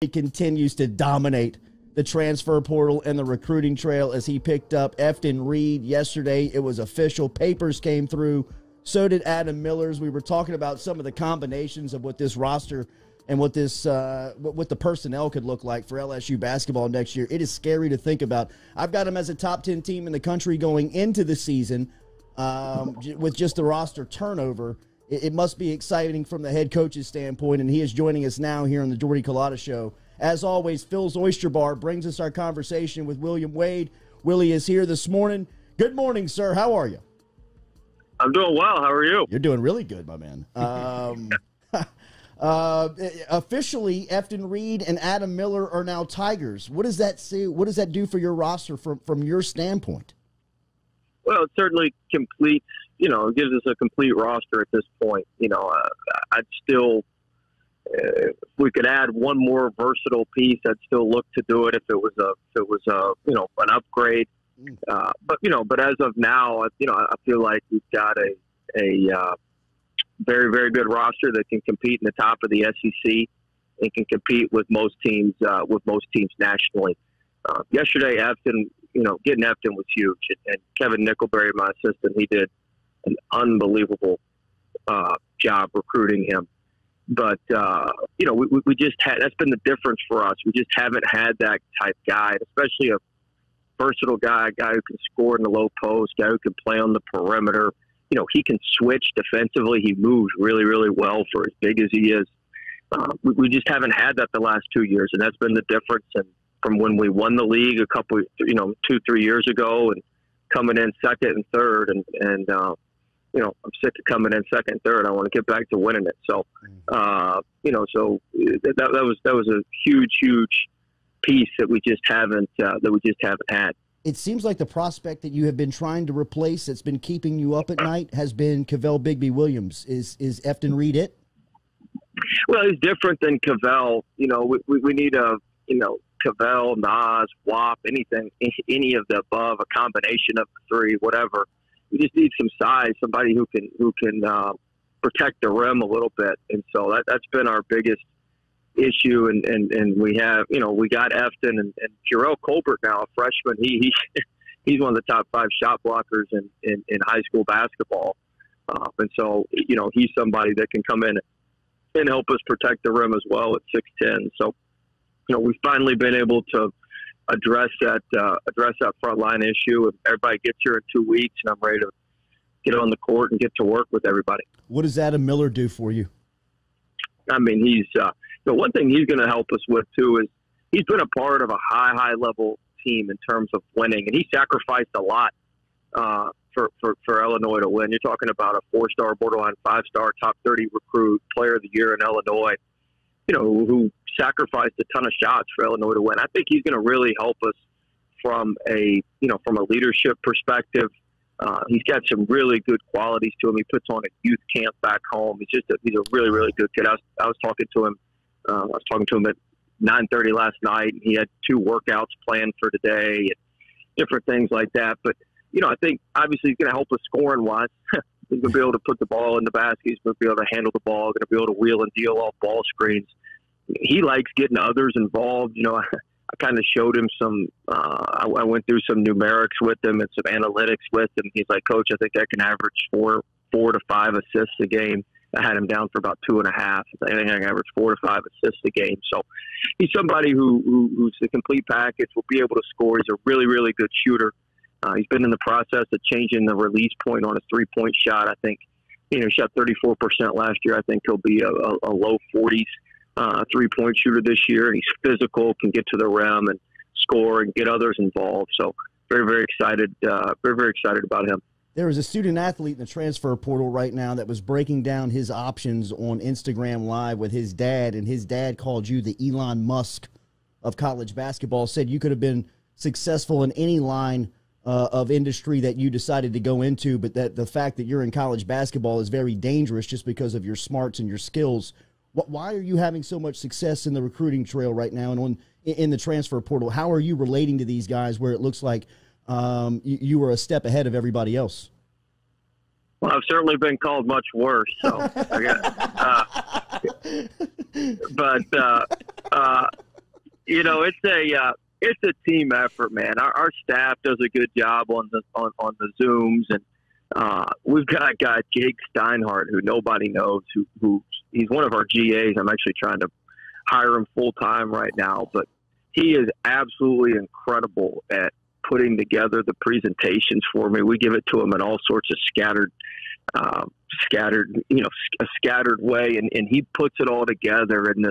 He continues to dominate the transfer portal and the recruiting trail as he picked up Efton Reid yesterday. It was official. Papers came through. So did Adam Miller's. We were talking about some of the combinations of what this roster and what this what the personnel could look like for LSU basketball next year. It is scary to think about. I've got them as a top 10 team in the country going into the season with just the roster turnover. It must be exciting from the head coach's standpoint, and he is joining us now here on the Jordy Culotta Show. As always, Phil's Oyster Bar brings us our conversation with William Wade. Willie is here this morning. Good morning, sir. How are you? I'm doing well. How are you? You're doing really good, my man. Officially, Efton Reid and Adam Miller are now Tigers. What does that say? What does that do for your roster from your standpoint? Well, it certainly completes, it gives us a complete roster at this point. I'd still, if we could add one more versatile piece, I'd still look to do it if it was an upgrade. But as of now, I feel like we've got a very, very good roster that can compete in the top of the SEC and can compete with most teams nationally. Yesterday, Efton, getting Efton was huge, and Kevin Nickelberry, my assistant, he did an unbelievable job recruiting him. But we just had, that's been the difference for us. We just haven't had that type guy, especially a versatile guy, a guy who can score in the low post, guy who can play on the perimeter. He can switch defensively. He moves really, really well for as big as he is. We just haven't had that the last 2 years, and that's been the difference. And from when we won the league a couple, 2-3 years ago, and coming in second and third, and I'm sick of coming in second and third. I want to get back to winning it. So, so that was a huge piece that we just haven't had. It seems like the prospect that you have been trying to replace that's been keeping you up at night has been Kavell Bigby Williams. Is Efton Reid it? Well, he's different than Kavell. We need Kavell, Nas, Wap, anything, any of the above, a combination of the three, whatever. We just need some size, somebody who can protect the rim a little bit. And so that's been our biggest issue. And we have, we got Efton and Jarrell Colbert now, a freshman. He's one of the top 5 shot blockers in high school basketball. And so, he's somebody that can come in and help us protect the rim as well at 6'10". So, we've finally been able to address that front line issue, and everybody gets here in 2 weeks, and I'm ready to get on the court and get to work with everybody. What does Adam Miller do for you? I mean, he's the one thing he's going to help us with too is he's been a part of a high level team in terms of winning, and he sacrificed a lot for Illinois to win. You're talking about a 4-star, borderline 5-star, top 30 recruit, player of the year in Illinois, who sacrificed a ton of shots for Illinois to win. I think he's going to really help us from a leadership perspective. He's got some really good qualities to him. He puts on a youth camp back home. He's a really, really good kid. I was talking to him. I was talking to him at 9:30 last night. He had 2 workouts planned for today and different things like that. But, I think obviously he's going to help us scoring wise. He's going to be able to put the ball in the basket. He's going to be able to handle the ball. Going to be able to wheel and deal off ball screens. He likes getting others involved. I kind of showed him some, I went through some numerics with him and some analytics with him. He's like, Coach, I think I can average 4 to 5 assists a game. I had him down for about 2.5. I think I can average 4 to 5 assists a game. So he's somebody who's a complete package, will be able to score. He's a really, really good shooter. He's been in the process of changing the release point on his 3-point shot. I think, he shot 34% last year. I think he'll be a low 40s 3-point shooter this year. And he's physical, can get to the rim and score and get others involved. So very, very excited. Very excited about him. There is a student athlete in the transfer portal right now that was breaking down his options on Instagram Live with his dad, and his dad called you the Elon Musk of college basketball, said you could have been successful in any line of industry that you decided to go into, but that the fact that you're in college basketball is very dangerous just because of your smarts and your skills. Why are you having so much success in the recruiting trail right now and in the transfer portal? How are you relating to these guys where it looks like you were a step ahead of everybody else? Well, I've certainly been called much worse. So, It's a team effort, man. Our staff does a good job on the Zooms, and we've got a guy, Jake Steinhardt, who nobody knows, who he's one of our GAs. I'm actually trying to hire him full time right now, but he is absolutely incredible at putting together the presentations for me. We give it to him in all sorts of scattered way, and he puts it all together in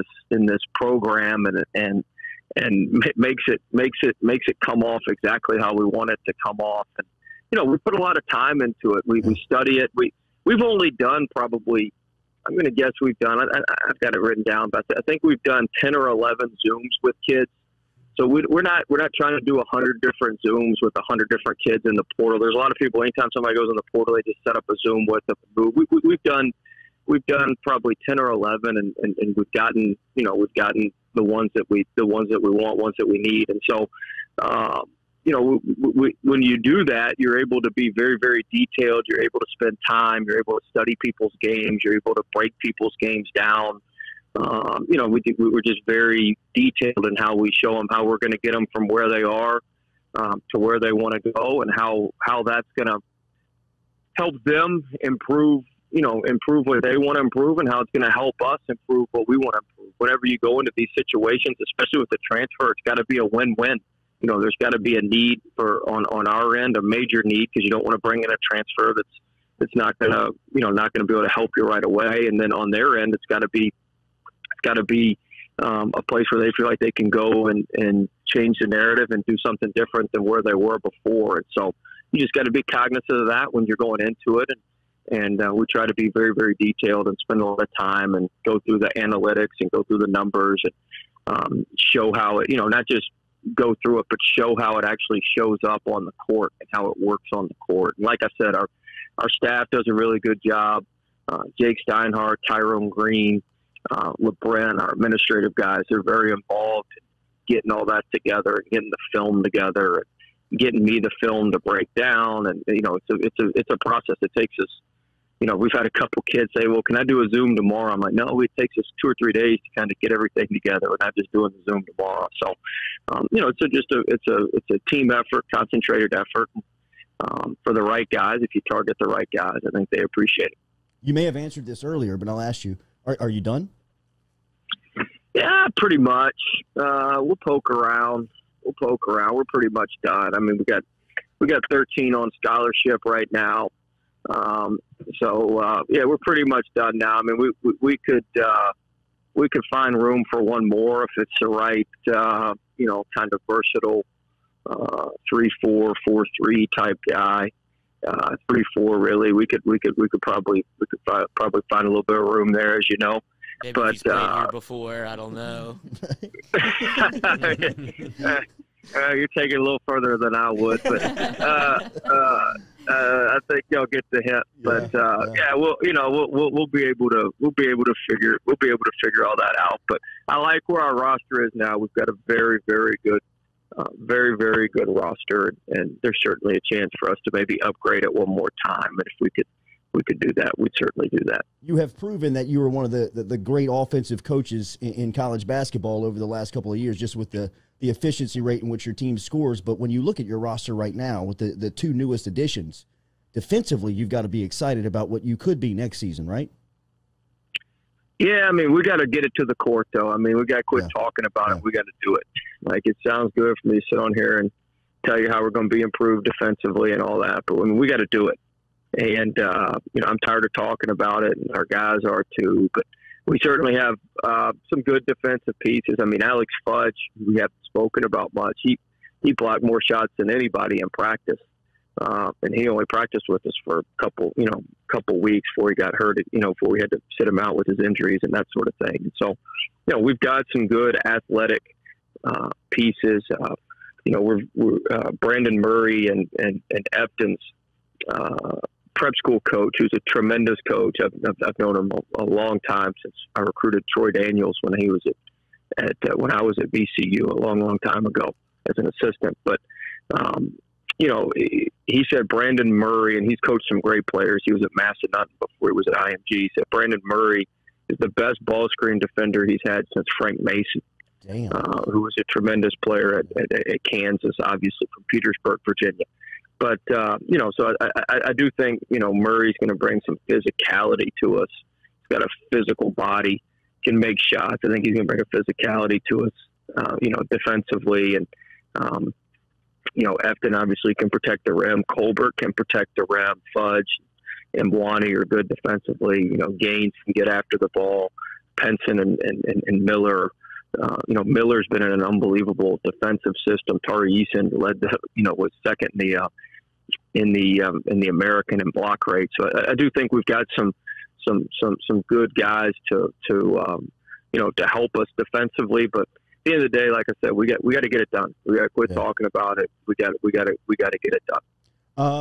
this program, and makes it come off exactly how we want it to come off. And we put a lot of time into it. We study it. We've only done probably, I'm going to guess we've done, I've got it written down, but I think we've done 10 or 11 Zooms with kids. So we're not trying to do 100 different Zooms with 100 different kids in the portal. There's a lot of people, anytime somebody goes in the portal, they just set up a Zoom with them. We've done probably 10 or 11, and we've gotten the ones that we want, ones that we need. And so, when you do that, you're able to be very, very detailed. You're able to spend time. You're able to study people's games. You're able to break people's games down. We're just very detailed in how we show them how we're going to get them from where they are to where they want to go, and how that's going to help them improve what they want to improve, and how it's going to help us improve what we want to improve. Whenever you go into these situations, especially with the transfer, it's got to be a win-win. There's got to be a need on our end, a major need, because you don't want to bring in a transfer that's not going to be able to help you right away. And then on their end, it's got to be a place where they feel like they can go and change the narrative and do something different than where they were before. And so you just got to be cognizant of that when you're going into it. And we try to be very, very detailed and spend a lot of time and go through the analytics and go through the numbers and show how it, not just go through it, but show how it actually shows up on the court and how it works on the court. And like I said, our staff does a really good job. Jake Steinhardt, Tyrone Green, LeBren, our administrative guys, they're very involved in getting all that together and getting the film together and getting me the film to break down. And, it's a process. It takes us, we've had a couple kids say, well, can I do a Zoom tomorrow? I'm like, no, it takes us 2 or 3 days to kind of get everything together. We're not just doing the Zoom tomorrow. So, it's a team effort, concentrated effort for the right guys. If you target the right guys, I think they appreciate it. You may have answered this earlier, but I'll ask you, are you done? Yeah, pretty much. We'll poke around. We're pretty much done. I mean, we got 13 on scholarship right now. We're pretty much done now. I mean, we could find room for one more if it's the right, kind of versatile 3-4, 4-3 type guy. 3-4 really. We could probably find a little bit of room there, as you know. Maybe but he's played here before. I don't know. You're taking it a little further than I would, but I think y'all get the hint. But we'll be able to figure all that out. But I like where our roster is now. We've got a very, very good, very, very good roster, and there's certainly a chance for us to maybe upgrade it one more time. And if we could do that, we'd certainly do that. You have proven that you were one of the great offensive coaches in college basketball over the last couple of years, just with the efficiency rate in which your team scores. But when you look at your roster right now with the 2 newest additions, defensively, you've got to be excited about what you could be next season, right? Yeah, I mean, we got to get it to the court, though. I mean, we got to quit talking about it. We got to do it. Like, it sounds good for me to sit on here and tell you how we're going to be improved defensively and all that, but I mean, we got to do it. And, I'm tired of talking about it, and our guys are too. But we certainly have some good defensive pieces. I mean, Alex Fudge, we haven't spoken about much. He blocked more shots than anybody in practice. And he only practiced with us for a couple weeks before he got hurt, before we had to sit him out with his injuries and that sort of thing. And so, we've got some good athletic pieces. We're Brandon Murray and Efton's prep school coach, who's a tremendous coach. I've known him a long time, since I recruited Troy Daniels when he was when I was at VCU a long time ago as an assistant. But he said Brandon Murray, and he's coached some great players. He was at Massanutten before he was at IMG. He said Brandon Murray is the best ball screen defender he's had since Frank Mason. who was a tremendous player at Kansas, obviously from Petersburg, Virginia. But, so I do think, Murray's going to bring some physicality to us. He's got a physical body, can make shots. I think he's going to bring a physicality to us, defensively. And, Efton obviously can protect the rim. Colbert can protect the rim. Fudge and Blani are good defensively. Gaines can get after the ball. Penson and Miller. Miller's been in an unbelievable defensive system. Tari Eason was second in the American in block rate. So I do think we've got some good guys to help us defensively. But at the end of the day, like I said, we got to get it done. We got to quit talking about it. We got to get it done.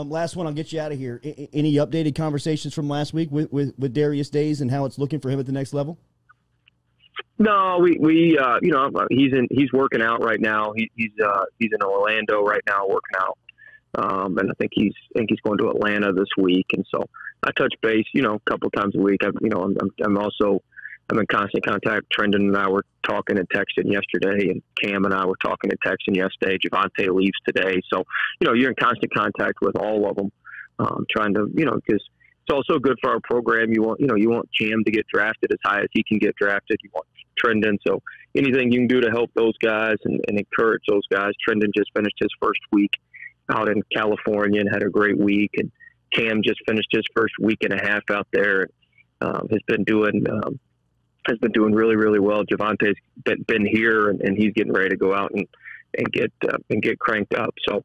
Last one, I'll get you out of here. Any updated conversations from last week with Darius Days and how it's looking for him at the next level? No, he's working out right now. He's in Orlando right now working out, and I think he's going to Atlanta this week. And so I touch base, a couple of times a week. I'm in constant contact. Trendon and I were talking and texting yesterday, and Cam and I were talking and texting yesterday. Javante leaves today, so you're in constant contact with all of them, trying to because it's also good for our program. You want Cam to get drafted as high as he can get drafted. You want Trendon, so anything you can do to help those guys and encourage those guys. Trendon just finished his first week out in California and had a great week, and Cam just finished his first week and a half out there. Has been doing really, really well. Javante's been here, and he's getting ready to go out and get cranked up. So,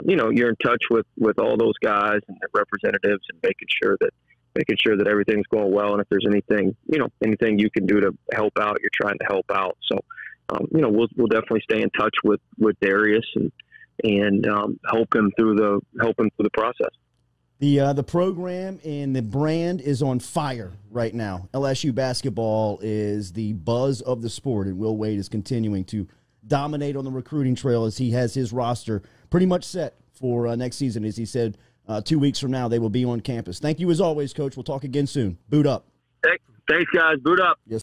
you're in touch with all those guys and their representatives, and making sure that everything's going well. And if there's anything you can do to help out, you're trying to help out. So, we'll definitely stay in touch with Darius and help him through the process. The program and the brand is on fire right now. LSU basketball is the buzz of the sport, and Will Wade is continuing to dominate on the recruiting trail as he has his roster pretty much set for next season. As he said, 2 weeks from now, they will be on campus. Thank you as always, Coach. We'll talk again soon. Boot up. Thanks, guys. Boot up. Yes.